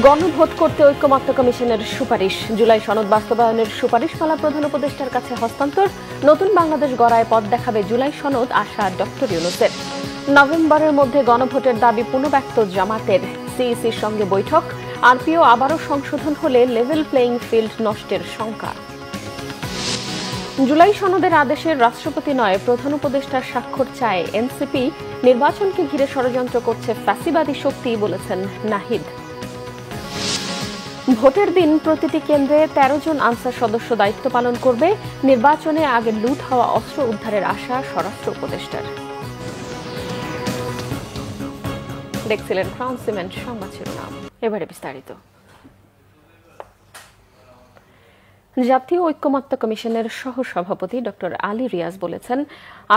গণভোট করতে ঐকমত্য কমিশনের সুপারিশ, জুলাই সনদ বাস্তবায়নের সুপারিশমালা প্রধান উপদেষ্টার কাছে হস্তান্তর। নতুন বাংলাদেশ গড়ায় পথ দেখাবে জুলাই সনদ, আশা ডক্টর ইউনূসের। নভেম্বরের মধ্যে গণভোটের দাবি পুনঃব্যক্ত জামাতের। সিইসির সঙ্গে বৈঠক, আরপিও আবারও সংশোধন হলে লেভেল প্লেইং ফিল্ড নষ্টের শঙ্কা। জুলাই সনদের আদেশের রাষ্ট্রপতি নয় প্রধান উপদেষ্টার স্বাক্ষর চায় এনসিপি। নির্বাচনকে ঘিরে ষড়যন্ত্র করছে ফ্যাসিবাদী শক্তি, বলেছেন নাহিদ। ভোটের দিন প্রতিটি কেন্দ্রে 13 জন আনসার সদস্য দায়িত্ব পালন করবে। নির্বাচনে আগে লুট হওয়া অস্ত্র উদ্ধারের আশা স্বরাষ্ট্র উপদেষ্টার। দেখছিলেন ক্রাউন সিমেন্ট সংবাদ শিরোনাম, এবারে বিস্তারিত। জাতীয় ঐকমত্য কমিশনের সহসভাপতি ডক্টর আলী রিয়াজ বলেছেন,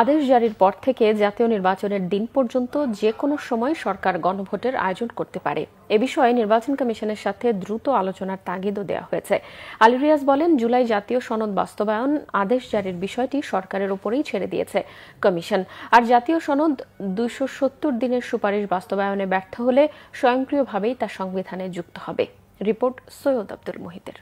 আদেশ জারির পর থেকে জাতীয় নির্বাচনের দিন পর্যন্ত যে কোনো সময় সরকার গণভোটের আয়োজন করতে পারে। এ বিষয়ে নির্বাচন কমিশনের সাথে দ্রুত আলোচনার তাগিদও দেওয়া হয়েছে। আলী রিয়াজ বলেন, জুলাই জাতীয় সনদ বাস্তবায়ন আদেশ জারির বিষয়টি সরকারের উপরেই ছেড়ে দিয়েছে কমিশন। আর জাতীয় সনদ 270 দিনের সুপারিশ বাস্তবায়নে ব্যর্থ হলে স্বয়ংক্রিয়ভাবেই তা সংবিধানে যুক্ত হবে। রিপোর্ট সৈয়দ আব্দুল মুহিতের।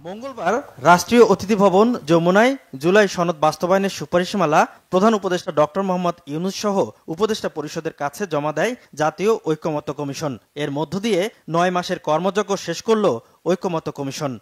মঙ্গলবার রাষ্ট্রীয় অতিথি ভবন যমুনায় জুলাই সনদ বাস্তবায়নের সুপারিশমালা প্রধান উপদেষ্টা ডক্টর মোহাম্মদ ইউনূস সহ উপদেষ্টা পরিষদের কাছে জমা দেয় জাতীয় ঐকমত্য কমিশন। এর মধ্য দিয়ে 9 মাসের কর্মযজ্ঞ শেষ করল ঐকমত্য কমিশন।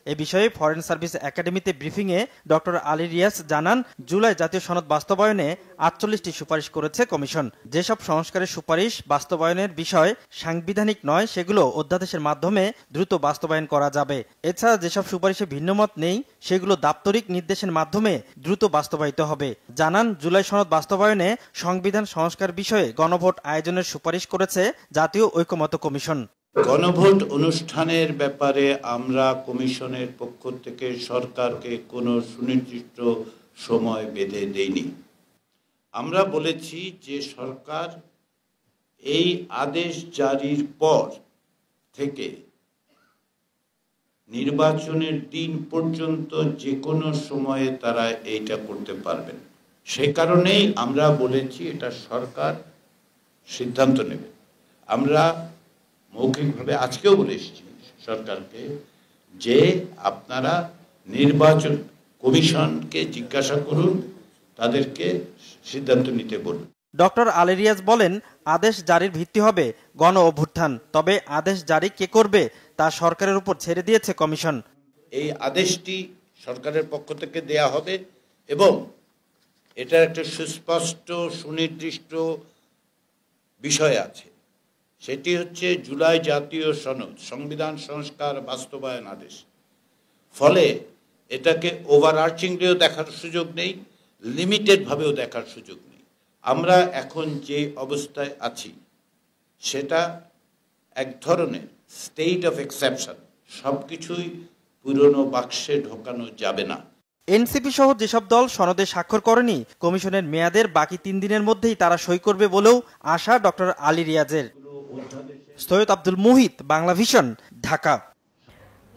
এ বিষয়ে ফরেন সার্ভিস একাডেমিতে ব্রিফিংয়ে ডক্টর আলী রিয়াজ জানান, জুলাই জাতীয় সনদ বাস্তবায়নে 48টি সুপারিশ করেছে কমিশন। যেসব সংস্কারের সুপারিশ বাস্তবায়নের বিষয় সাংবিধানিক নয়, সেগুলো অধ্যাদেশের মাধ্যমে দ্রুত বাস্তবায়ন করা যাবে। এছাড়া যেসব সুপারিশে ভিন্নমত নেই, সেগুলো দাপ্তরিক নির্দেশের মাধ্যমে দ্রুত বাস্তবায়িত হবে। জানান, জুলাই সনদ বাস্তবায়নে সংবিধান সংস্কার বিষয়ে গণভোট আয়োজনের সুপারিশ করেছে জাতীয় ঐকমত্য কমিশন। গণভোট অনুষ্ঠানের ব্যাপারে আমরা কমিশনের পক্ষ থেকে সরকারকে কোনো সুনির্দিষ্ট সময় বেঁধে দেইনি। আমরা বলেছি যে সরকার এই আদেশ জারির পর থেকে নির্বাচনের দিন পর্যন্ত যে কোনো সময়ে তারা এইটা করতে পারবেন। সে কারণেই আমরা বলেছি এটা সরকার সিদ্ধান্ত নেবে। আমরা মৌখিকভাবে আজকেও বলে এসেছি সরকারকে যে আপনারা নির্বাচন কমিশনকে জিজ্ঞাসা করুন, তাদেরকে সিদ্ধান্ত নিতে বলুন। ডক্টর আলী রিয়াজ বলেন, আদেশ জারির ভিত্তি হবে গণ অভ্যুত্থান, তবে আদেশ জারি কে করবে তা সরকারের উপর ছেড়ে দিয়েছে কমিশন। এই আদেশটি সরকারের পক্ষ থেকে দেয়া হবে এবং এটার একটা সুস্পষ্ট সুনির্দিষ্ট বিষয় আছে, সেটি হচ্ছে জুলাই জাতীয় সনদ সংবিধান সংস্কার বাস্তবায়ন আদেশ। ফলে এটাকে ওভারআর্চিংলিও দেখার সুযোগ নেই, লিমিটেড ভাবেও দেখার সুযোগ নেই। আমরা এখন যে অবস্থায় আছি সেটা এক ধরনের স্টেট অফ এক্সেপশন, সবকিছুই পুরনো বাক্সে ঢোকানো যাবে না। এনসিপি সহ যেসব দল সনদে স্বাক্ষর করেনি, কমিশনের মেয়াদের বাকি 3 দিনের মধ্যেই তারা সই করবে বলেও আশা ডক্টর আলী রিয়াজের। সৈয়দ আব্দুল মুহিত, বাংলা ভিশন, ঢাকা।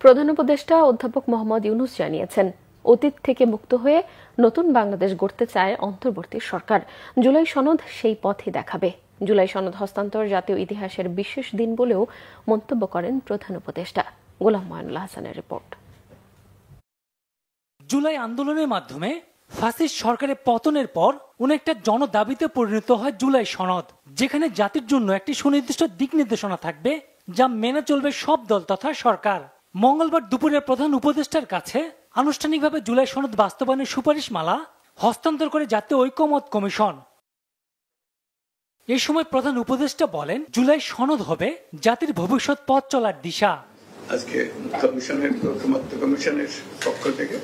প্রধান উপদেষ্টা অধ্যাপক মোহাম্মদ ইউনূস জানিয়েছেন, অতীত থেকে মুক্ত হয়ে নতুন বাংলাদেশ গড়তে চায় অন্তর্বর্তী সরকার। জুলাই সনদ সেই পথই দেখাবে। জুলাই সনদ হস্তান্তর জাতীয় ইতিহাসের বিশেষ দিন বলেও মন্তব্য করেন প্রধান উপদেষ্টা। গোলাম মঈনুল হাসানের রিপোর্ট। জুলাই আন্দোলনের মাধ্যমে ফ্যাসিস্ট সরকারের পতনের পর অনেকটা জনদাবিতে পরিণত হয় জুলাই সনদ, যেখানে জাতির জন্য একটি সুনির্দিষ্ট দিক নির্দেশনা থাকবে যা মেনে চলবে সব দল তথা সরকার। মঙ্গলবার দুপুরে প্রধান উপদেষ্টার কাছে আনুষ্ঠানিকভাবে জুলাই সনদ বাস্তবায়নের সুপারিশমালা হস্তান্তর করে জাতীয় ঐকমত্য কমিশন। এই সময় প্রধান উপদেষ্টা বলেন, জুলাই সনদ হবে জাতির ভবিষ্যৎ পথ চলার দিশা। আজকে কমিশনের ঐকমত্য কমিশনের পক্ষ থেকে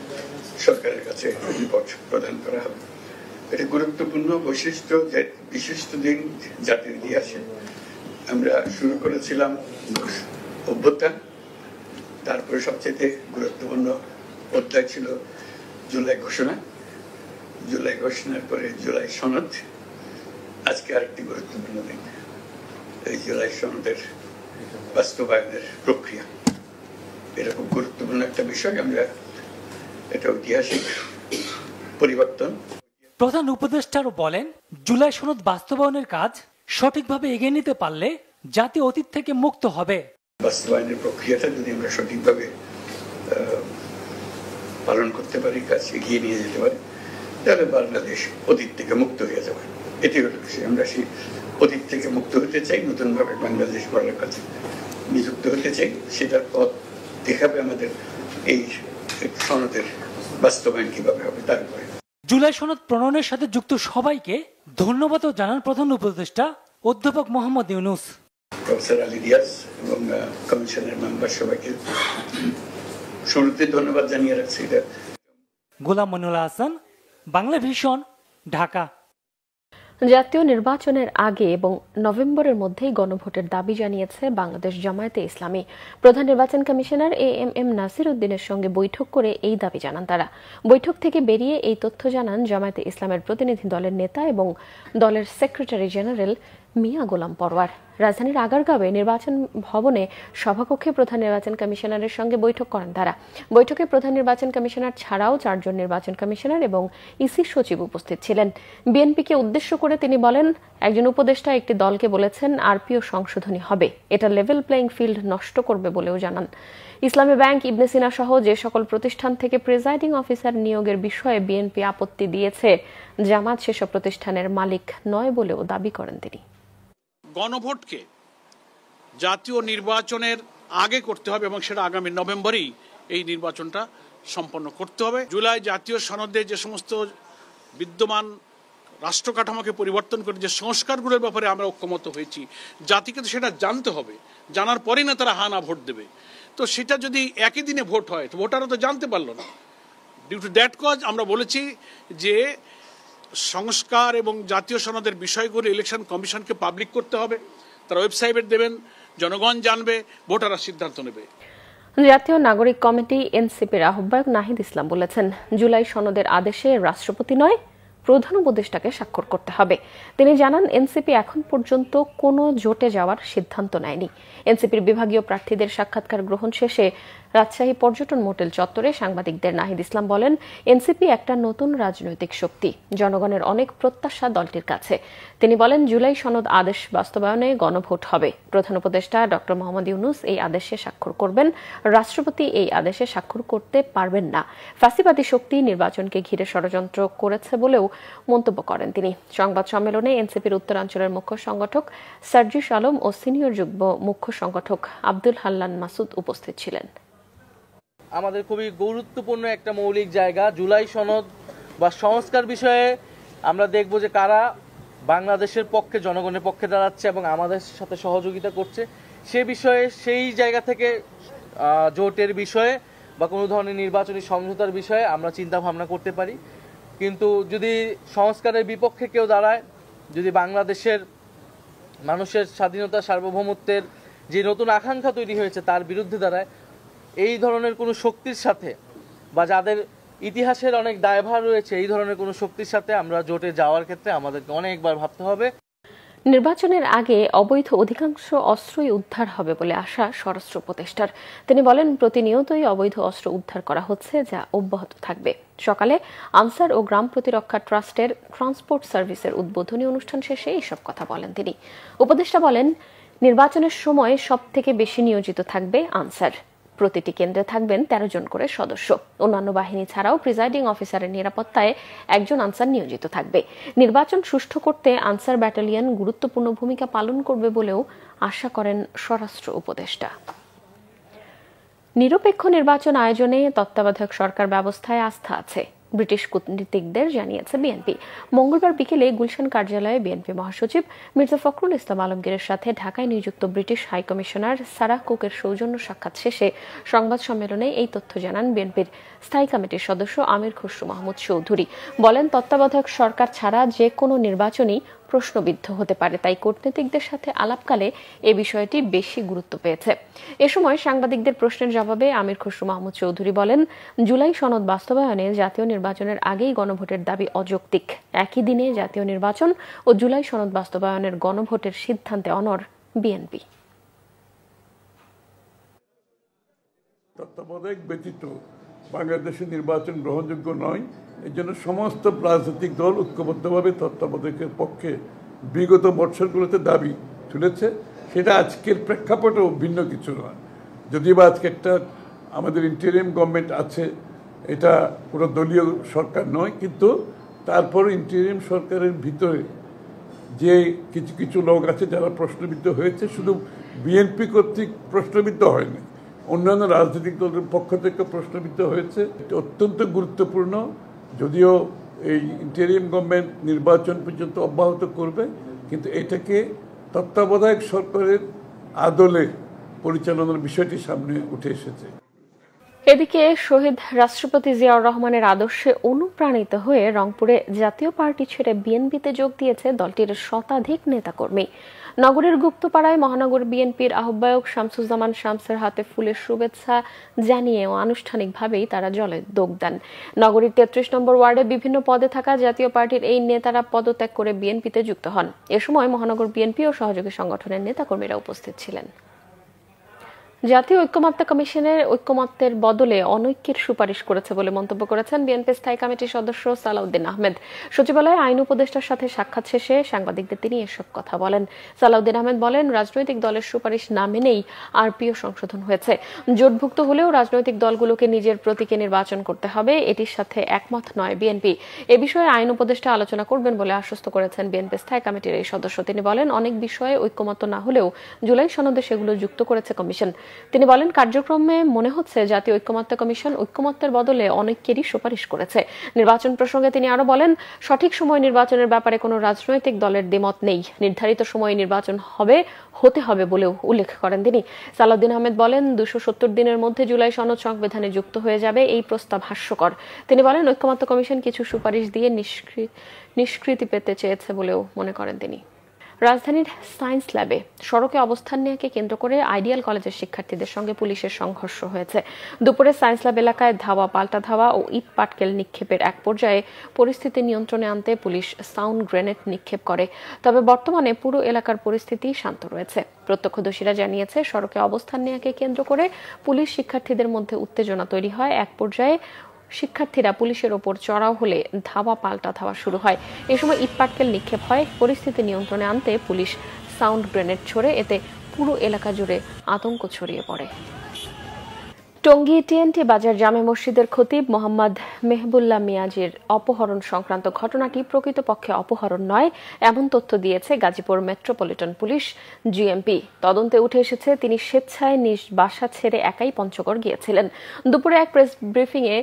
সরকারের কাছে রিপোর্ট প্রদান করা হবে। এটা গুরুত্বপূর্ণ বৈশিষ্ট্য, যে বিশিষ্ট দিন জাতির ইতিহাসে। আমরা শুরু করেছিলাম অভ্যুত্থান, তারপরে সবচেয়ে গুরুত্বপূর্ণ অধ্যায় ছিল জুলাই ঘোষণা, জুলাই ঘোষণার পরে জুলাই সনদ। আজকে আরেকটি গুরুত্বপূর্ণ দিন, এই জুলাই সনদের বাস্তবায়নের প্রক্রিয়া। এরকম গুরুত্বপূর্ণ একটা বিষয়, আমরা এটা ঐতিহাসিক পরিবর্তন। প্রধান উপদেষ্টারও বলেন, জুলাই সনদ বাস্তবায়নের কাজ সঠিকভাবে এগিয়ে নিতে পারলে জাতি অতীত থেকে মুক্ত হবে। বাস্তবায়নের প্রক্রিয়াটা যদি আমরা সঠিকভাবে পালন করতে পারি, কাজ এগিয়ে নিয়ে যেতে পারি, তাহলে বাংলাদেশ অতীত থেকে মুক্ত হয়ে যাবে। এটি হলো আমরা সেই অতীত থেকে মুক্ত হতে চাই, নতুনভাবে বাংলাদেশ গড়ার কাছে নিযুক্ত হতে চাই। সেটার পথ দেখাবে আমাদের এই সনদের বাস্তবায়ন কিভাবে হবে তার উপরে। জুলাই সনদ প্রণয়নের সাথে যুক্ত সবাইকে ধন্যবাদ জানান প্রধান উপদেষ্টা অধ্যাপক মোহাম্মদ ইউনূস, প্রফেসর আলী রিয়াজ এবং কমিশনের মেম্বার সবাইকে শুরুতে ধন্যবাদ জানিয়ে রাখছি। গোলাম মনিরুল হাসান, বাংলা ভিশন, ঢাকা। জাতীয় নির্বাচনের আগে এবং নভেম্বরের মধ্যেই গণভোটের দাবি জানিয়েছে বাংলাদেশ জামায়াতে ইসলামী। প্রধান নির্বাচন কমিশনার এএমএম নাসির উদ্দিনের সঙ্গে বৈঠক করে এই দাবি জানান তারা। বৈঠক থেকে বেরিয়ে এই তথ্য জানান জামায়াতে ইসলামের প্রতিনিধি দলের নেতা এবং দলের সেক্রেটারি জেনারেল মিয়া গোলাম পরওয়ার। রাজধানীর আগারগাঁওয়ে নির্বাচন ভবনে সভাকক্ষে প্রধান নির্বাচন কমিশনারের সঙ্গে বৈঠক করেন তারা। বৈঠকে প্রধান নির্বাচন কমিশনার ছাড়াও 4 জন নির্বাচন কমিশনার এবং ইসি সচিব উপস্থিত ছিলেন। বিএনপিকে উদ্দেশ্য করে তিনি বলেন, একজন উপদেষ্টা একটি দলকে বলেছেন আরপিও সংশোধনী হবে, এটা লেভেল প্লেইং ফিল্ড নষ্ট করবে বলেও জানান। ইসলামী ব্যাংক, ইবনে সিনা সহ যে সকল প্রতিষ্ঠান থেকে প্রিজাইডিং অফিসার নিয়োগের বিষয়ে বিএনপি আপত্তি দিয়েছে, জামাত সেসব প্রতিষ্ঠানের মালিক নয় বলেও দাবি করেন তিনি। গণভোটকে জাতীয় নির্বাচনের আগে করতে হবে এবং সেটা আগামী নভেম্বরেই এই নির্বাচনটা সম্পন্ন করতে হবে। জুলাই জাতীয় সনদে যে সমস্ত বিদ্যমান রাষ্ট্র কাঠামোকে পরিবর্তন করে যে সংস্কারগুলোর ব্যাপারে আমরা ঐক্যমত হয়েছি, জাতিকে তো সেটা জানতে হবে, জানার পরেই না তারা হানা ভোট দেবে। তো সেটা যদি একই দিনে ভোট হয় তো ভোটাররা তো জানতে পারলো না। ডিউ টু দ্যাট কজ আমরা বলেছি যে সংস্কার এবং জাতীয় সনদের বিষয়গুলো ইলেকশন কমিশনকে পাবলিক করতে হবে, তারা ওয়েবসাইটে দেবেন, জনগণ জানবে, ভোটাররা সিদ্ধান্ত নেবে। জাতীয় নাগরিক কমিটি এনসিপির আহ্বায়ক নাহিদ ইসলাম বলেছেন, জুলাই সনদের আদেশে রাষ্ট্রপতি নয়, প্রধান উপদেষ্টাকে স্বাক্ষর করতে হবে। তিনি জানান, এনসিপি এখন পর্যন্ত কোনো জোটে যাওয়ার সিদ্ধান্ত নেয়নি। এনসিপির বিভাগীয় প্রার্থীদের সাক্ষাৎকার গ্রহণ শেষে রাজশাহী পর্যটন মোটেল চত্বরে সাংবাদিকদের নাহিদ ইসলাম বলেন, এনসিপি একটা নতুন রাজনৈতিক শক্তি, জনগণের অনেক প্রত্যাশা দলটির কাছে। তিনি বলেন, জুলাই সনদ আদেশ বাস্তবায়নে গণভোট হবে। প্রধান উপদেষ্টা ডক্টর মোহাম্মদ ইউনূস এই আদেশে স্বাক্ষর করবেন, রাষ্ট্রপতি এই আদেশে স্বাক্ষর করতে পারবেন না। ফ্যাসিবাদী শক্তি নির্বাচনকে ঘিরে ষড়যন্ত্র করেছে বলেও মন্তব্য করেন তিনি। সংবাদ সম্মেলনে এনসিপির উত্তরাঞ্চলের মুখ্য সংগঠক সার্জিস আলম ও সিনিয়র যুগ্ম মুখ্য সংগঠক আব্দুল হাল্লান মাসুদ উপস্থিত ছিলেন। আমাদের খুবই গুরুত্বপূর্ণ একটা মৌলিক জায়গা জুলাই সনদ বা সংস্কার বিষয়ে আমরা দেখব যে কারা বাংলাদেশের পক্ষে, জনগণের পক্ষে দাঁড়াচ্ছে এবং আমাদের সাথে সহযোগিতা করছে। সে বিষয়ে, সেই জায়গা থেকে জোটের বিষয়ে বা কোনো ধরনের নির্বাচনী সমঝোতার বিষয়ে আমরা চিন্তা ভাবনা করতে পারি। কিন্তু যদি সংস্কারের বিপক্ষে কেউ দাঁড়ায়, যদি বাংলাদেশের মানুষের স্বাধীনতা, সার্বভৌমত্বের যে নতুন আকাঙ্ক্ষা তৈরি হয়েছে তার বিরুদ্ধে দাঁড়ায়, এই ধরনের কোনো শক্তির সাথে বা যাদের ইতিহাসের অনেক দায়ভার রয়েছে, এই ধরনের কোনো শক্তির সাথে আমরা জোটে যাওয়ার ক্ষেত্রে আমাদেরকে অনেকবার ভাবতে হবে। নির্বাচনের আগে অবৈধ অধিকাংশ অস্ত্রই উদ্ধার হবে বলে আশা স্বরাষ্ট্র উপদেষ্টার। তিনি বলেন, প্রতিনিয়তই অবৈধ অস্ত্র উদ্ধার করা হচ্ছে, যা অব্যাহত থাকবে। সকালে আনসার ও গ্রাম প্রতিরক্ষা ট্রাস্টের ট্রান্সপোর্ট সার্ভিসের উদ্বোধনী অনুষ্ঠান শেষে এইসব কথা বলেন তিনি। উপদেষ্টা বলেন, নির্বাচনের সময় সবথেকে বেশি নিয়োজিত থাকবে আনসার। প্রতিটি কেন্দ্রে থাকবেন 13 জন করে সদস্য। অন্যান্য বাহিনী ছাড়াও প্রিজাইডিং অফিসারের নিরাপত্তায় একজন আনসার নিয়োজিত থাকবে। নির্বাচন সুষ্ঠু করতে আনসার ব্যাটালিয়ন গুরুত্বপূর্ণ ভূমিকা পালন করবে বলেও আশা করেন স্বরাষ্ট্র উপদেষ্টা। নিরপেক্ষ নির্বাচন আয়োজনে তত্ত্বাবধায়ক সরকার ব্যবস্থায় আস্থা আছে, ব্রিটিশ কূটনীতিকদের জানিয়েছে বিএনপি। মঙ্গলবার বিকেলে গুলশান কার্যালয়ে বিএনপি মহাসচিব মির্জা ফখরুল ইসলাম আলমগীরের সাথে ঢাকায় নিযুক্ত ব্রিটিশ হাইকমিশনার সারাহ কুকের সৌজন্য সাক্ষাৎ শেষে সংবাদ সম্মেলনে এই তথ্য জানান বিএনপির স্থায়ী কমিটির সদস্য আমির খসরু মাহমুদ চৌধুরী। বলেন, তত্ত্বাবধায়ক সরকার ছাড়া যে কোনো নির্বাচনই প্রশ্নবিদ্ধ হতে পারে, তাই কূটনীতিকদের সাথে আলাপকালে এ বিষয়টি বেশি গুরুত্ব পেয়েছে। এ সময় সাংবাদিকদের প্রশ্নের জবাবে আমির খসরু মাহমুদ চৌধুরী বলেন, জুলাই সনদ বাস্তবায়নে জাতীয় নির্বাচনের আগেই গণভোটের দাবি অযৌক্তিক। একই দিনে জাতীয় নির্বাচন ও জুলাই সনদ বাস্তবায়নের গণভোটের সিদ্ধান্তে অনড় বিএনপি। তত্ত্বাবধায়ক ব্যতীত বাংলাদেশের নির্বাচন গ্রহণযোগ্য নয়। এর জন্য সমস্ত রাজনৈতিক দল ঐক্যবদ্ধভাবে তত্ত্বাবধায়কের পক্ষে বিগত বৎসরগুলোতে দাবি তুলেছে, সেটা আজকের প্রেক্ষাপটেও ভিন্ন কিছু নয়। যদিও বা আজকে একটা আমাদের ইন্টারিম গভর্নমেন্ট আছে, এটা কোনো দলীয় সরকার নয়, কিন্তু তারপর ইন্টারিম সরকারের ভিতরে যে কিছু কিছু লোক আছে যারা প্রশ্নবিদ্ধ হয়েছে, শুধু বিএনপি কর্তৃক প্রশ্নবিদ্ধ হয়নি, অন্যান্য রাজনৈতিক দলের পক্ষ থেকে প্রশ্নবিদ্ধ হয়েছে। এটা অত্যন্ত গুরুত্বপূর্ণ। যদিও এই ইন্টারিম গভর্নমেন্ট নির্বাচন পর্যন্ত অব্যাহত করবে, কিন্তু এটাকে তত্ত্বাবধায়ক সরকারের আদলে পরিচালনার বিষয়টি সামনে উঠে এসেছে। এদিকে শহীদ রাষ্ট্রপতি জিয়াউর রহমানের আদর্শে অনুপ্রাণিত হয়ে রংপুরে জাতীয় পার্টি ছেড়ে বিএনপিতে যোগ দিয়েছে দলটির শতাধিক নেতাকর্মী। নগরের গুপ্তপাড়ায় মহানগর বিএনপির আহ্বায়ক শামসুজ্জামান শামসের হাতে ফুলের শুভেচ্ছা জানিয়ে আনুষ্ঠানিকভাবেই তারা জলে যোগ দেন। নগরীর 33 নম্বর ওয়ার্ডে বিভিন্ন পদে থাকা জাতীয় পার্টির এই নেতারা পদত্যাগ করে বিএনপিতে যুক্ত হন। এ সময় মহানগর বিএনপি ও সহযোগী সংগঠনের নেতাকর্মীরা উপস্থিত ছিলেন। জাতীয় ঐক্যমত্য কমিশনের ঐক্যমত্যের বদলে অনৈক্যের সুপারিশ করেছে বলে মন্তব্য করেছেন বিএনপি স্থায়ী কমিটির সদস্য সালাউদ্দিন আহমেদ। সচিবালয়ে আইন উপদেষ্টার সাথে সাক্ষাৎ শেষে সাংবাদিকদের তিনি এসব কথা বলেন। সালাউদ্দিন আহমেদ বলেন, রাজনৈতিক দলের সুপারিশ না মেনেই আরপিও সংশোধন হয়েছে। জোটভুক্ত হলেও রাজনৈতিক দলগুলোকে নিজের প্রতীকে নির্বাচন করতে হবে, এটির সাথে একমত নয় বিএনপি। এ বিষয়ে আইন উপদেষ্টা আলোচনা করবেন বলে আশ্বস্ত করেছেন বিএনপি স্থায়ী কমিটির এই সদস্য। তিনি বলেন, অনেক বিষয়ে ঐক্যমত্য না হলেও জুলাই সনদে সেগুলো যুক্ত করেছে কমিশন। তিনি বলেন, কার্যক্রমে মনে হচ্ছে জাতীয় ঐক্যমত্য কমিশন ঐক্যমত্যের বদলে অনেকেরই সুপারিশ করেছে। নির্বাচন প্রসঙ্গে তিনি আরো বলেন, সঠিক সময় নির্বাচনের ব্যাপারে কোনো রাজনৈতিক দলের দ্বিমত নেই, নির্ধারিত সময়ে নির্বাচন হতে হবে বলেও উল্লেখ করেন তিনি। সালাউদ্দিন আহমেদ বলেন, 270 দিনের মধ্যে জুলাই সনদ সংবিধানে যুক্ত হয়ে যাবে, এই প্রস্তাব হাস্যকর। তিনি বলেন, ঐক্যমত্য কমিশন কিছু সুপারিশ দিয়ে নিষ্কৃতি পেতে চেয়েছে বলেও মনে করেন তিনি। রাজধানীর সায়েন্স ল্যাবে সড়কে অবস্থান নেওয়াকে কেন্দ্র করে আইডিয়াল কলেজের শিক্ষার্থীদের সঙ্গে পুলিশের সংঘর্ষ হয়েছে। দুপুরে সায়েন্স ল্যাব এলাকায় ধাওয়া পাল্টা ধাওয়া ও ইট পাটকেল নিক্ষেপের এক পর্যায়ে পরিস্থিতি নিয়ন্ত্রণে আনতে পুলিশ সাউন্ড গ্রেনেড নিক্ষেপ করে। তবে বর্তমানে পুরো এলাকার পরিস্থিতি শান্ত রয়েছে। প্রত্যক্ষদর্শীরা জানিয়েছে, সড়কে অবস্থান নেওয়াকে কেন্দ্র করে পুলিশ শিক্ষার্থীদের মধ্যে উত্তেজনা তৈরি হয়। এক পর্যায়ে শিক্ষার্থীরা পুলিশের ওপর চড়াও হলে ধাওয়া পাল্টা ধাওয়া শুরু হয়। এ সময় ইটপাটকেল নিক্ষেপ হয়। পরিস্থিতি নিয়ন্ত্রণে আনতে পুলিশ সাউন্ড গ্রেনেড ছোড়ে, এতে পুরো এলাকা জুড়ে আতঙ্ক ছড়িয়ে পড়ে। টঙ্গী টিএনটি বাজার জামে মসজিদের খতিব মোহাম্মদ মেহবুল্লাহ মিয়াজির অপহরণ সংক্রান্ত ঘটনাটি প্রকৃতপক্ষে অপহরণ নয়, এমন তথ্য দিয়েছে গাজীপুর মেট্রোপলিটন পুলিশ জিএমপি। তদন্তে উঠে এসেছে, তিনি স্বেচ্ছায় নিজ বাসা ছেড়ে একাই পঞ্চগড় গিয়েছিলেন। দুপুরে এক প্রেস ব্রিফিংয়ে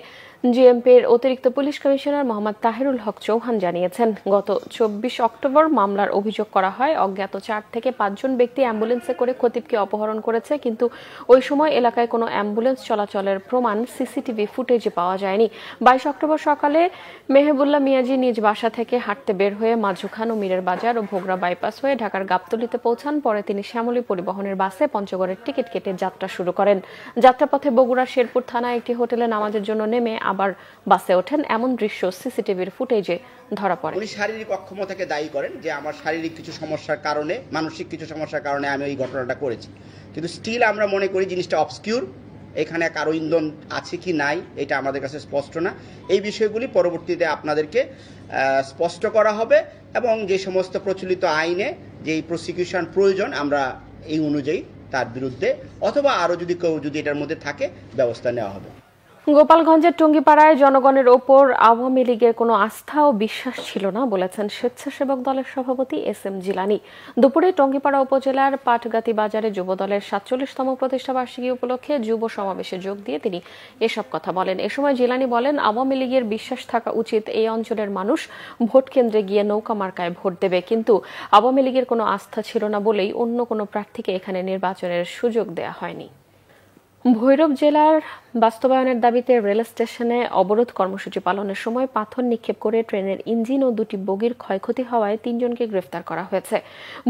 জিএমপির অতিরিক্ত পুলিশ কমিশনার মোহাম্মদ তাহিরুল হক চৌহান জানিয়েছেন, গত 24 অক্টোবর মামলার অভিযোগ করা হয় অজ্ঞাত 4 থেকে 5 জন ব্যক্তি অ্যাম্বুলেন্সে করে খতিবকে অপহরণ করেছে, কিন্তু ওই সময় এলাকায় কোনো অ্যাম্বুলেন্স চলাচলের প্রমাণ সিসিটিভি ফুটেজে পাওয়া যায়নি। 22 অক্টোবর সকালে মেহবুল্লাহ মিয়াজি নিজ বাসা থেকে হাঁটতে বের হয়ে মাঝুখান ও মীরের বাজার ও ভোগড়া বাইপাস হয়ে ঢাকার গাবতলীতে পৌঁছান। পরে তিনি শ্যামলী পরিবহনের বাসে পঞ্চগড়ের টিকিট কেটে যাত্রা শুরু করেন। যাত্রাপথে বগুড়ার শেরপুর থানায় একটি হোটেলে নামাজের জন্য নেমে আবার বাসে ওঠেন, এমন দৃশ্য সিসিটিভির ফুটেজে ধরা পড়ে। উনি শারীরিক অক্ষমতাকে দায়ী করেন যে আমার শারীরিক কিছু সমস্যার কারণে, মানসিক কিছু সমস্যার কারণে আমি এই ঘটনাটা করেছি। কিন্তু স্টিল আমরা মনে করি জিনিসটা অবস্কিউর, এখানে কারো ইন্ধন আছে কি নাই এটা আমাদের কাছে স্পষ্ট না। এই বিষয়গুলি পরবর্তীতে আপনাদেরকে স্পষ্ট করা হবে এবং যে সমস্ত প্রচলিত আইনে যেই প্রসিকিউশন প্রয়োজন আমরা এই অনুযায়ী তার বিরুদ্ধে অথবা আরও যদি কেউ যদি এটার মধ্যে থাকে ব্যবস্থা নেওয়া হবে। গোপালগঞ্জের টঙ্গীপাড়ায় জনগণের ওপর আওয়ামী লীগের কোনো আস্থা ও বিশ্বাস ছিল না বলেছেন স্বেচ্ছাসেবক দলের সভাপতি এস.এম. জিলানী। দুপুরে টঙ্গীপাড়া উপজেলার পাটগাতি বাজারে যুব দলের 47তম প্রতিষ্ঠাবার্ষিকী উপলক্ষে যুব সমাবেশে যোগ দিয়ে তিনি এসব কথা বলেন। এ সময় জিলানী বলেন, আওয়ামী লীগের বিশ্বাস থাকা উচিত এই অঞ্চলের মানুষ ভোট কেন্দ্রে গিয়ে নৌকা মার্কায় ভোট দেবে, কিন্তু আওয়ামী লীগের কোনো আস্থা ছিল না বলেই অন্য কোনো প্রার্থীকে এখানে নির্বাচনের সুযোগ দেয়া হয়নি। ভৈরব জেলার বাস্তবায়নের দাবিতে রেল স্টেশনে অবরোধ কর্মসূচি পালনের সময় পাথর নিক্ষেপ করে ট্রেনের ইঞ্জিন ও 2টি বগির ক্ষয়ক্ষতি হওয়ায় 3 জনকে গ্রেফতার করা হয়েছে।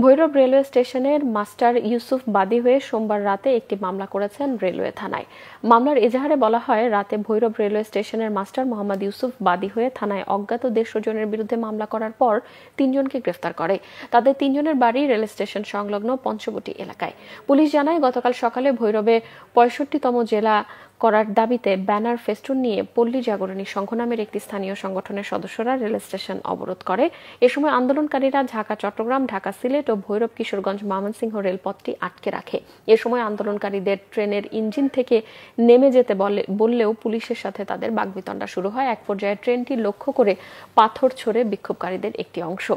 ভৈরব রেলওয়ে স্টেশনের মাস্টার ইউসুফ বাদী হয়ে সোমবার রাতে একটি মামলা করেছেন রেলওয়ে থানায়। মামলার এজাহারে বলা হয়, রাতে ভৈরব রেলওয়ে স্টেশনের মাস্টার মোহাম্মদ ইউসুফ বাদী হয়ে থানায় অজ্ঞাত 150 জনের বিরুদ্ধে মামলা করার পর 3 জনকে গ্রেফতার করে। তাদের 3 জনের বাড়ি রেল স্টেশন সংলগ্ন পঞ্চবটি এলাকায়। পুলিশ জানায়, গতকাল সকালে ভৈরবে 65 ৬৫তম জেলা করার দাবিতে ব্যানার ফেস্টুন নিয়ে পল্লী জাগরণী সংঘ নামের একটি স্থানীয় সংগঠনের সদস্যরা রেল স্টেশন অবরোধ করে। এ সময় আন্দোলনকারীরা ঢাকা চট্টগ্রাম, ঢাকা সিলেট ও ভৈরব কিশোরগঞ্জ ময়মনসিংহ রেলপথটি আটকে রাখে। এ সময় আন্দোলনকারীদের ট্রেনের ইঞ্জিন থেকে নেমে যেতে বললেও পুলিশের সাথে তাদের বাগবিতণ্ডা শুরু হয়। এক পর্যায়ে ট্রেনটি লক্ষ্য করে পাথর ছোড়ে বিক্ষোভকারীদের একটি অংশ।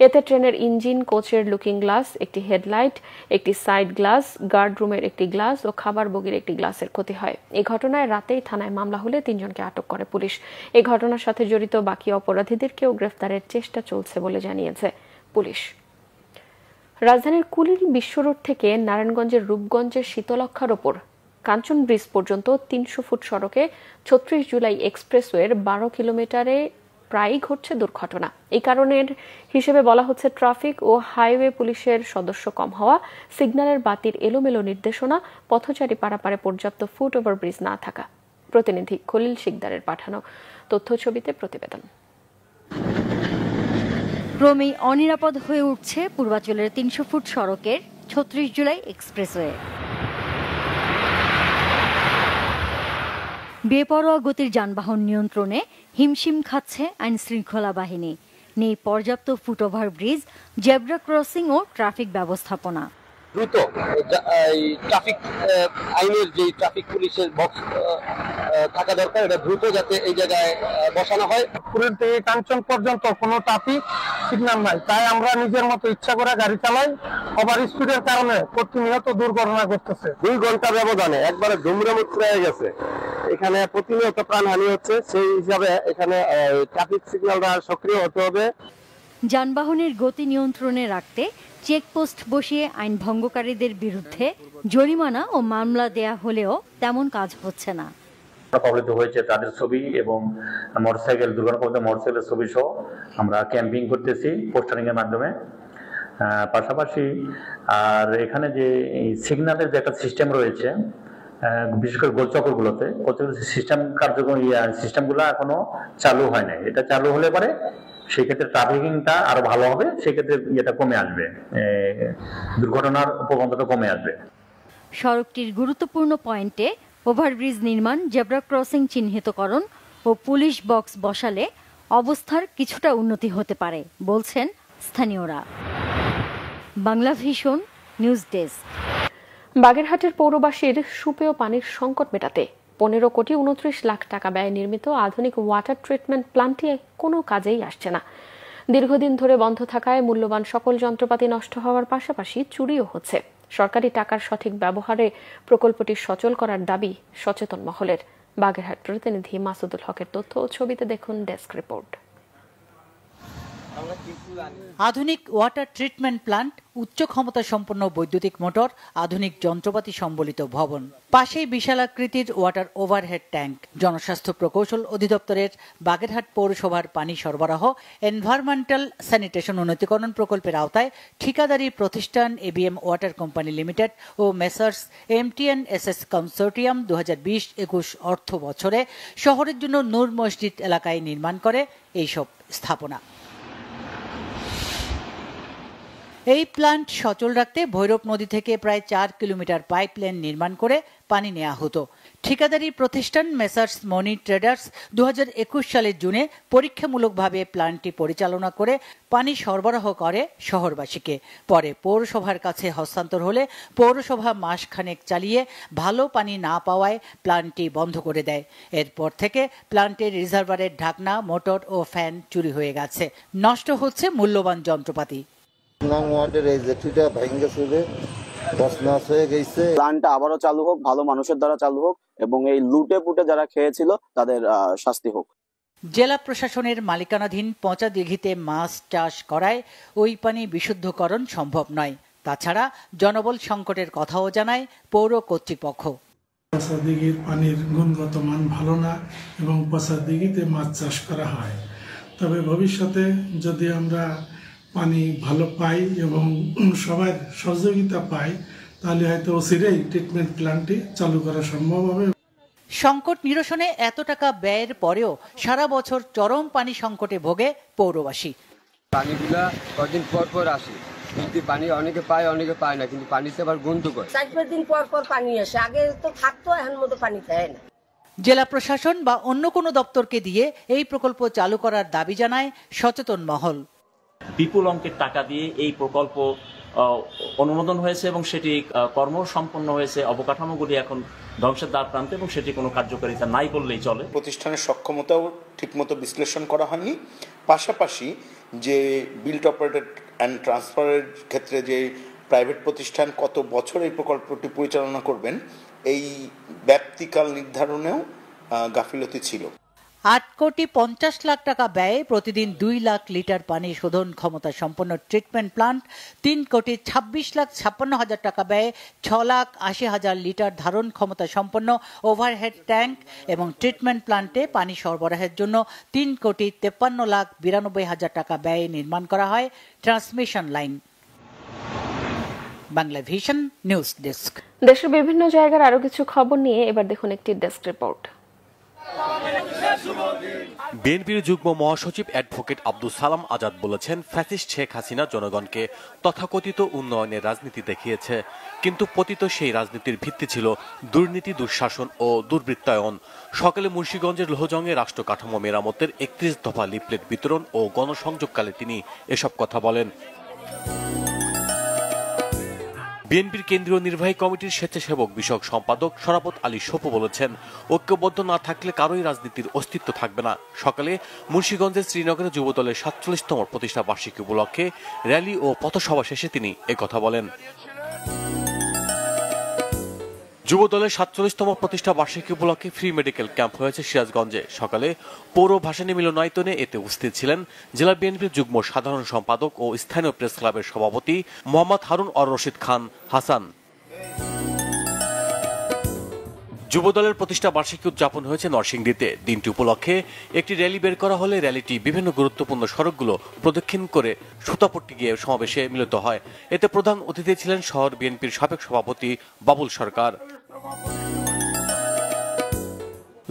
এতে ট্রেনের ইঞ্জিন, কোচের লুকিং গ্লাস, একটি হেডলাইট, একটি সাইড গ্লাস, গার্ড রুমের একটি গ্লাস ও খাবার বগির একটি গ্লাসের ক্ষতি হয়। এই ঘটনায় রাতেই থানায় মামলা হলে ৩ জনকে আটক করে পুলিশ। এই ঘটনার সাথে জড়িত বাকি অপরাধীদেরকেও গ্রেফতারের চেষ্টা চলছে বলে জানিয়েছে পুলিশ। রাজধানীর কুলির বিশ্ব রোড থেকে নারায়ণগঞ্জের রূপগঞ্জের শীতলক্ষার ওপর কাঞ্চন ব্রিজ পর্যন্ত ৩০০ ফুট সড়কে ৩৬ জুলাই এক্সপ্রেসওয়ের ১২ কিলোমিটারে প্রায়ই ঘটছে দুর্ঘটনা। এই কারণের হিসেবে বলা হচ্ছে ট্রাফিক ও হাইওয়ে পুলিশের সদস্য কম হওয়া, সিগন্যালের বাতির এলোমেলো নির্দেশনা, পথচারী পারাপারে পর্যাপ্ত ফুট ওভার ব্রিজ না থাকা। প্রতিনিধি খলিল শিকদারের পাঠানো তথ্য ছবিতে প্রতিবেদন। ক্রমেই অনিরাপদ হয়ে উঠছে পূর্বাঞ্চলের ৩০০ ফুট সড়কের ৩৬ জুলাই এক্সপ্রেসওয়ে। বেপরোয়া গতির যানবাহন নিয়ন্ত্রণে হিমশিম খাচ্ছে আইন শৃঙ্খলা বাহিনী। নেই পর্যাপ্ত ফুটওভার ব্রিজ, জেব্রা ক্রসিং ও ট্রাফিক ব্যবস্থাপনা। দ্রুত ট্রাফিক আইনের যে ট্রাফিক পুলিশের বক্স থাকা দরকার, এটা দ্রুত যাতে এই জায়গায় বসানো হয়। পুরীর থেকে কাঞ্চন পর্যন্ত কোনো ট্রাফিক সিগন্যাল নাই, তাই আমরা নিজের মতো ইচ্ছা করে গাড়ি চালাই। ওভার স্পিডের কারণে প্রতিনিয়ত দুর্ঘটনা ঘটতেছে। 2 ঘন্টা ব্যবধানে একবারে ধুমরামুখ হয়ে গেছে। এখানে প্রতিনিয়ত প্রাণহানি হচ্ছে, সেই হিসাবে এখানে ট্রাফিক সিগন্যালটা সক্রিয় হতে হবে। যানবাহনের গতি নিয়ন্ত্রণে রাখতে চেকপোস্ট বসিয়ে আইন ভঙ্গকারীদের বিরুদ্ধে জরিমানা ও মামলা দেয়া হলেও তেমন কাজ হচ্ছে না। কবলিত হয়েছে তাদের ছবি এবং মোটরসাইকেল দুর্ঘটনা মোটরসাইকেলের ছবি সহ আমরা ক্যাম্পিং করতেছি পোস্টারিং এর মাধ্যমে। পাশাপাশি আর এখানে যে সিগন্যালের যে একটা সিস্টেম রয়েছে, বিশেষ করে গোলচক্রগুলোতে সিস্টেম সিস্টেমগুলো এখনো চালু হয় নাই। এটা চালু হলে পরে সেই ক্ষেত্রে ট্রাফিকিংটা আরো ভালো হবে, সেক্ষেত্রে এটা কমে আসবে, দুর্ঘটনার প্রবণতা কমে আসবে। সড়কটির গুরুত্বপূর্ণ পয়েন্টে ওভারব্রিজ নির্মাণ, জেব্রা ক্রসিং চিহ্নিতকরণ ও পুলিশ বক্স বসালে অবস্থার কিছুটা উন্নতি হতে পারে বলছেন স্থানীয়রা। Bangla vision news desk. বাগেরহাটের পৌরবাসীর সুপেয় পানির সংকট মেটাতে ১৫ কোটি ২৯ লাখ টাকা ব্যয়ে নির্মিত আধুনিক ওয়াটার ট্রিটমেন্ট প্ল্যান্টটি কোনো কাজেই আসছে না। দীর্ঘদিন ধরে বন্ধ থাকায় মূল্যবান সকল যন্ত্রপাতি নষ্ট হওয়ার পাশাপাশি চুরিও হচ্ছে। সরকারি টাকার সঠিক ব্যবহারে প্রকল্পটি সচল করার দাবি সচেতন মহলের। বাগেরহাট প্রতিনিধি মাসুদুল হকের তথ্য ও ছবিতে দেখুন ডেস্ক রিপোর্ট। আধুনিক ওয়াটার ট্রিটমেন্ট প্ল্যান্ট, উচ্চ ক্ষমতা সম্পন্ন বৈদ্যুতিক মোটর, আধুনিক যন্ত্রপাতি সম্বলিত ভবন, পাশেই বিশালাকৃতির ওয়াটার ওভারহেড ট্যাঙ্ক। জনস্বাস্থ্য প্রকৌশল অধিদপ্তরের বাগেরহাট পৌরসভার পানি সরবরাহ এনভায়রনমেন্টাল স্যানিটেশন উন্নতিকরণ প্রকল্পের আওতায় ঠিকাদারি প্রতিষ্ঠান এবিএম ওয়াটার কোম্পানি লিমিটেড ও মেসার্স MTNSS কনসোর্টিয়াম 2020-21 অর্থ বছরে শহরের জন্য নূর মসজিদ এলাকায় নির্মাণ করে এইসব স্থাপনা। এই প্ল্যান্ট সচল রাখতে ভৈরব নদী থেকে প্রায় 4 কিলোমিটার পাইপলাইন নির্মাণ করে পানি নেওয়া হতো। ঠিকাদারি প্রতিষ্ঠান মেসার্স মনি ট্রেডার্স 2021 সালের জুনে পরীক্ষামূলকভাবে প্ল্যান্টটি পরিচালনা করে পানি সরবরাহ করে শহরবাসীকে। পরে পৌরসভার কাছে হস্তান্তর হলে পৌরসভা মাসখানেক চালিয়ে ভালো পানি না পাওয়ায় প্ল্যান্টটি বন্ধ করে দেয়। এরপর থেকে প্ল্যান্টের রিজার্ভারের ঢাকনা, মোটর ও ফ্যান চুরি হয়ে গেছে। নষ্ট হচ্ছে মূল্যবান যন্ত্রপাতি। প্ল্যান্টটা আবারও চালু হোক, ভালো মানুষের দ্বারা চালু হোক এবং এই লুটে পুটে যারা খেয়েছিল তাদের শাস্তি হোক। জেলা প্রশাসনের মালিকানাধীন পচা দিঘিতে মাছ চাষ করায় ওই পানি বিশুদ্ধকরণ সম্ভব নয়। তাছাড়া জনবল সংকটের কথাও জানায় পৌর কর্তৃপক্ষ। পচা দিঘির পানির গুণগত মান ভালো না এবং পচা দিঘিতে মাছ চাষ করা হয়। তবে ভবিষ্যতে যদি আমরা পানি ভালো পাই এবং সবার সহযোগিতা পাই, তাহলে হয়তো অচিরেই ট্রিটমেন্ট প্ল্যান্টটি চালু করা সম্ভব হবে। সংকট নিরসনে এত টাকা ব্যয়ের পরেও সারা বছর চরম পানি সংকটে ভোগে পৌরবাসী। পানিগুলা কদিন পর পর আসে, বৃষ্টির পানি অনেকে পায় অনেকে পায় না, কিন্তু পানিতে আবার গন্ধ করে। 4-5 দিন পর পর পানি আসে, আগে তো থাকতো, এখন মতো পানি থাকে না। জেলা প্রশাসন বা অন্য কোনো দপ্তরকে দিয়ে এই প্রকল্প চালু করার দাবি জানায় সচেতন মহল। বিপুল অঙ্কের টাকা দিয়ে এই প্রকল্প অনুমোদন হয়েছে এবং সেটি কর্ম সম্পন্ন হয়েছে, অবকাঠামোগুলি এখন ধ্বংসের দ্বার প্রান্তে এবং সেটি কোনো কার্যকারিতা নাই বললেই চলে। প্রতিষ্ঠানের সক্ষমতাও ঠিকমতো বিশ্লেষণ করা হয়নি, পাশাপাশি যে বিল্ড অপারেটেড অ্যান্ড ট্রান্সফারের ক্ষেত্রে যে প্রাইভেট প্রতিষ্ঠান কত বছর এই প্রকল্পটি পরিচালনা করবেন এই ব্যাপ্তিকাল নির্ধারণেও গাফিলতি ছিল। 8,50,00,000 টাকা ব্যয়ে প্রতিদিন 2 লাখ লিটার পানি শোধন ক্ষমতা সম্পন্ন ট্রিটমেন্ট প্লান্ট, 3,26,56,000 টাকা ব্যয়ে 6,80,000 লিটার ধারণ ক্ষমতা সম্পন্ন ওভারহেড ট্যাঙ্ক এবং ট্রিটমেন্ট প্লান্টে পানি সরবরাহের জন্য 3,53,92,000 টাকা ব্যয়ে নির্মাণ করা হয় transmission line. Bangla vision news desk. দেশের বিভিন্ন জায়গার আরো কিছু খবর নিয়ে এবার দেখুন একটি ডেস্ক রিপোর্ট। বিএনপির যুগ্ম মহাসচিব অ্যাডভোকেট আব্দুল সালাম আজাদ বলেছেন, ফ্যাসিস্ট শেখ হাসিনা জনগণকে তথাকথিত উন্নয়নের রাজনীতি দেখিয়েছে, কিন্তু পতিত সেই রাজনীতির ভিত্তি ছিল দুর্নীতি, দুঃশাসন ও দুর্বৃত্তায়ন। সকালে মুন্সিগঞ্জের লোহজংয়ে রাষ্ট্র কাঠামো মেরামতের 31 দফা লিফলেট বিতরণ ও গণসংযোগকালে তিনি এসব কথা বলেন। বিএনপির কেন্দ্রীয় নির্বাহী কমিটির স্বেচ্ছাসেবক বিষয়ক সম্পাদক শরাফত আলী সপু বলেছেন, ঐক্যবদ্ধ না থাকলে কারোই রাজনীতির অস্তিত্ব থাকবে না। সকালে মুন্সিগঞ্জের শ্রীনগরে যুবদলের 47তম প্রতিষ্ঠা বার্ষিকী উপলক্ষে র্যালি ও পথসভা শেষে তিনি একথা বলেন। যুবদলের 47তম প্রতিষ্ঠা বার্ষিকী উপলক্ষে ফ্রি মেডিকেল ক্যাম্প হয়েছে সিরাজগঞ্জে। সকালে পৌর ভাসানী মিলনায়তনে এতে উপস্থিত ছিলেন জেলা বিএনপির যুগ্ম সাধারণ সম্পাদক ও স্থানীয় প্রেস ক্লাবের সভাপতি মোহাম্মদ হারুন অর রশিদ খান হাসান। যুবদলের প্রতিষ্ঠা বার্ষিকী উদযাপন হয়েছে নরসিংদীতে। দিনটি উপলক্ষে একটি র্যালি বের করা হলে র্যালিটি বিভিন্ন গুরুত্বপূর্ণ সড়কগুলো প্রদক্ষিণ করে সুতাপট্টি গিয়ে সমাবেশে মিলিত হয়। এতে প্রধান অতিথি ছিলেন শহর বিএনপির সাবেক সভাপতি বাবুল সরকার।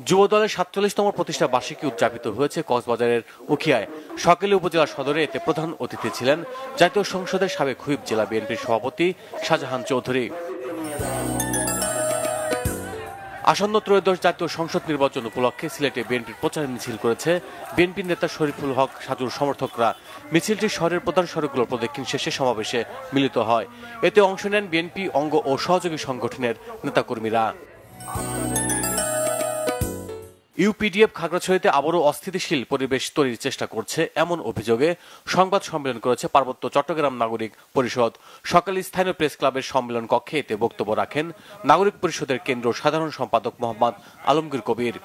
যুবদলের 47তম প্রতিষ্ঠা বার্ষিকী উদযাপিত হয়েছে কক্সবাজারের উখিয়ায়। সকালে উপজেলা সদরে এতে প্রধান অতিথি ছিলেন জাতীয় সংসদের সাবেক হুইপ জেলা বিএনপির সভাপতি শাহজাহান চৌধুরী। আসন্ন ত্রয়োদশ জাতীয় সংসদ নির্বাচন উপলক্ষে সিলেটে বিএনপির প্রচার মিছিল করেছে বিএনপির নেতা শরীফুল হক সাজুর সমর্থকরা। মিছিলটি শহরের প্রধান সড়কগুলো প্রদক্ষিণ শেষে সমাবেশে মিলিত হয়। এতে অংশ নেন বিএনপি অঙ্গ ও সহযোগী সংগঠনের নেতাকর্মীরা। ইউপিডিএফ খাগড়াছড়িতে আবারও অস্থিতিশীল পরিবেশ তৈরির চেষ্টা করছে এমন অভিযোগে সংবাদ সম্মেলন করেছে পার্বত্য চট্টগ্রাম নাগরিক পরিষদ। সকালে স্থানীয় প্রেস ক্লাবের সম্মেলন কক্ষে এতে বক্তব্য রাখেন নাগরিক পরিষদের কেন্দ্র সাধারণ সম্পাদক মোহাম্মদ আলমগীর কবির।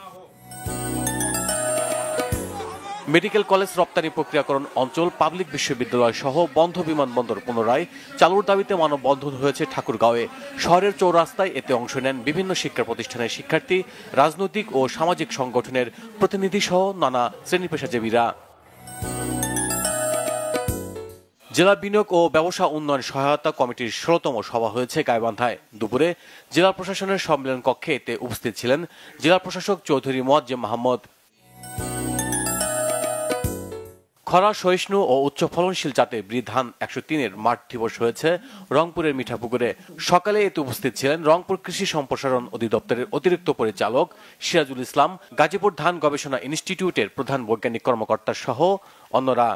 মেডিকেল কলেজ রপ্তানি প্রক্রিয়াকরণ অঞ্চল, পাবলিক বিশ্ববিদ্যালয় সহ বন্ধ বিমানবন্দর পুনরায় চালুর দাবিতে মানববন্ধন হয়েছে ঠাকুরগাঁওয়ে। শহরের চৌরাস্তায় এতে অংশ নেন বিভিন্ন শিক্ষা প্রতিষ্ঠানের শিক্ষার্থী, রাজনৈতিক ও সামাজিক সংগঠনের প্রতিনিধি সহ নানা শ্রেণী পেশাজীবীরা। জেলা বিনিয়োগ ও ব্যবসা উন্নয়ন সহায়তা কমিটির 16তম সভা হয়েছে গাইবান্ধায়। দুপুরে জেলা প্রশাসনের সম্মেলন কক্ষে এতে উপস্থিত ছিলেন জেলা প্রশাসক চৌধুরী মোয়াজ্জেম মাহমুদ। খরা সহিষ্ণু ও উচ্চ ফলনশীল জাতের ব্রি ধান 103-এর মাঠ দিবস হয়েছে রংপুরের মিঠাপুকুরে। সকালে এতে উপস্থিত ছিলেন রংপুর কৃষি সম্প্রসারণ অধিদপ্তরের অতিরিক্ত পরিচালক সিরাজুল ইসলাম, গাজীপুর ধান গবেষণা ইনস্টিটিউটের প্রধান বৈজ্ঞানিক কর্মকর্তা সহ অন্যরা।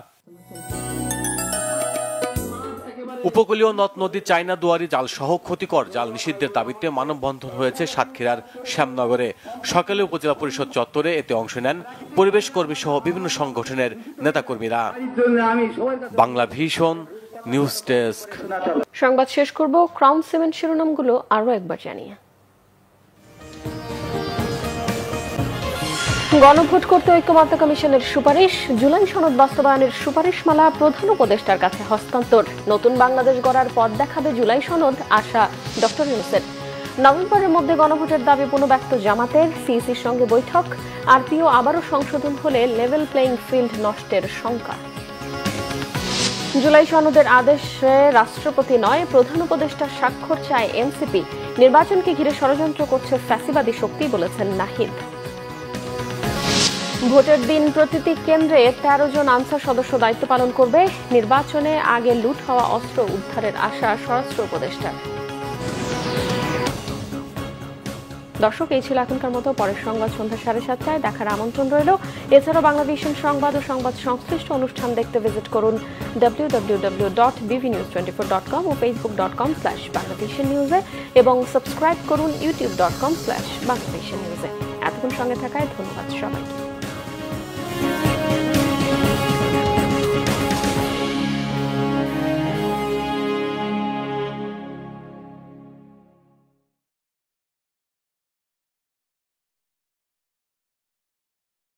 উপকূলীয় নদ নদী, চায়না দুয়ারি জাল সহ ক্ষতিকর জাল নিষিদ্ধের দাবিতে মানববন্ধন হয়েছে সাতক্ষীরার শ্যামনগরে। সকালে উপজেলা পরিষদ চত্বরে এতে অংশ নেন পরিবেশ কর্মী সহ বিভিন্ন সংগঠনের নেতাকর্মীরা। Bangla vision news desk. সংবাদ শেষ করব ক্রাউন সিমেন্ট শিরোনামগুলো আরো একবার জানিয়ে। গণভোট করতে ঐক্যমত্য কমিশনের সুপারিশ, জুলাই সনদ বাস্তবায়নের সুপারিশমালা প্রধান উপদেষ্টার কাছে হস্তান্তর। নতুন বাংলাদেশ গড়ার পথ দেখাবে জুলাই সনদ, আশা ডক্টর ইউনূসের। নভেম্বরের মধ্যে গণভোটের দাবি পুনঃব্যক্ত জামাতের, সিইসির সঙ্গে বৈঠক। আরপিও আবারও সংশোধন হলে লেভেল প্লেইং ফিল্ড নষ্টের শঙ্কা। জুলাই সনদের আদেশে রাষ্ট্রপতি নয়, প্রধান উপদেষ্টার স্বাক্ষর চায় এনসিপি। নির্বাচনকে ঘিরে ষড়যন্ত্র করছে ফ্যাসিবাদী শক্তি, বলেছেন নাহিদ। ভোটের দিন প্রতিটি কেন্দ্রে 13 জন আনসার সদস্য দায়িত্ব পালন করবে। নির্বাচনে আগে লুট হওয়া অস্ত্র উদ্ধারের আশা স্বরাষ্ট্র উপদেষ্টার। দর্শক, এই ছিল এখনকার মতো। পরের সংবাদ সন্ধ্যা 7:30টায় দেখার আমন্ত্রণ রইল। এছাড়াও বাংলাদেশের সংবাদ ও সংবাদ সংশ্লিষ্ট অনুষ্ঠান দেখতে ভিজিট করুন www.bvnews24.com ও facebook.com/bangladeshinews এবং সাবস্ক্রাইব করুন youtube.com/bangladeshinews। এতক্ষণ সঙ্গে থাকায় ধন্যবাদ সবাইকে।